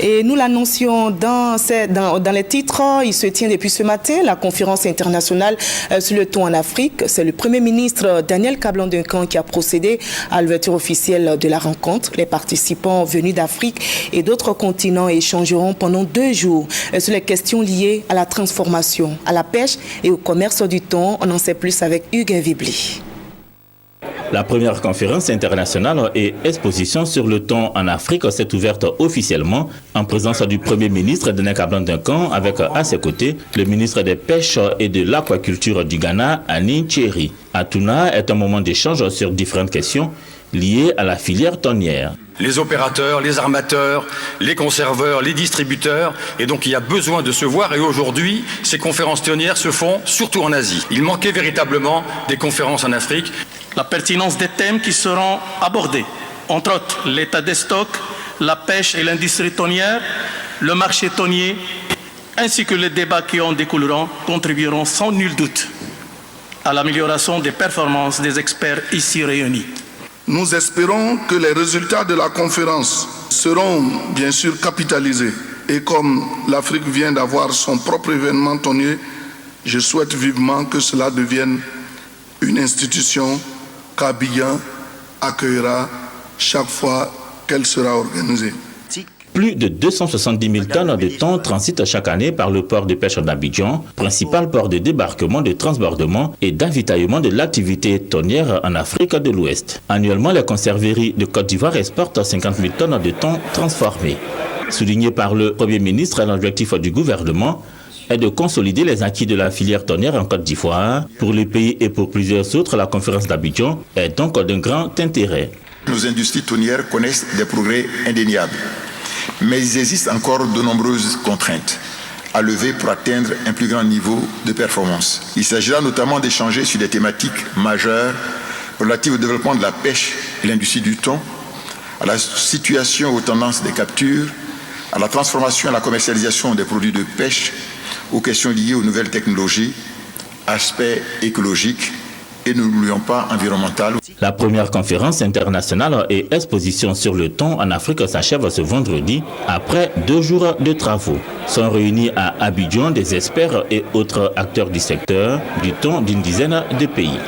Et nous l'annoncions dans les titres, il se tient depuis ce matin la conférence internationale sur le thon en Afrique. C'est le Premier ministre Daniel Kablan-Duncan qui a procédé à l'ouverture officielle de la rencontre. Les participants venus d'Afrique et d'autres continents échangeront pendant 2 jours sur les questions liées à la transformation, à la pêche et au commerce du thon. On en sait plus avec Hugues Vibli. La première conférence internationale et exposition sur le thon en Afrique s'est ouverte officiellement en présence du Premier ministre Daniel Kablan-Duncan avec à ses côtés le ministre des Pêches et de l'Aquaculture du Ghana, Annie Tchéri. Atuna est un moment d'échange sur différentes questions liées à la filière thonière. Les opérateurs, les armateurs, les conserveurs, les distributeurs. Et donc il y a besoin de se voir. Et aujourd'hui, ces conférences thonières se font surtout en Asie. Il manquait véritablement des conférences en Afrique. La pertinence des thèmes qui seront abordés, entre autres l'état des stocks, la pêche et l'industrie thonière, le marché thonier, ainsi que les débats qui en découleront, contribueront sans nul doute à l'amélioration des performances des experts ici réunis. Nous espérons que les résultats de la conférence seront bien sûr capitalisés. Et comme l'Afrique vient d'avoir son propre événement thonier, je souhaite vivement que cela devienne une institution qu'Abidjan accueillera chaque fois qu'elle sera organisée. Plus de 270 000 tonnes de thon transitent chaque année par le port de pêche d'Abidjan, principal port de débarquement, de transbordement et d'avitaillement de l'activité thonière en Afrique de l'Ouest. Annuellement, les conserveries de Côte d'Ivoire exportent 50 000 tonnes de thon transformé. Souligné par le Premier ministre, l'objectif du gouvernement est de consolider les acquis de la filière thonière en Côte d'Ivoire. Pour le pays et pour plusieurs autres, la conférence d'Abidjan est donc d'un grand intérêt. Nos industries thonières connaissent des progrès indéniables, mais il existe encore de nombreuses contraintes à lever pour atteindre un plus grand niveau de performance. Il s'agira notamment d'échanger sur des thématiques majeures relatives au développement de la pêche et l'industrie du thon, à la situation aux tendances des captures, à la transformation et à la commercialisation des produits de pêche, aux questions liées aux nouvelles technologies, aspects écologiques et n'oublions pas environnemental. La première conférence internationale et exposition sur le thon en Afrique s'achève ce vendredi après 2 jours de travaux. Sont réunis à Abidjan des experts et autres acteurs du secteur du thon d'une dizaine de pays.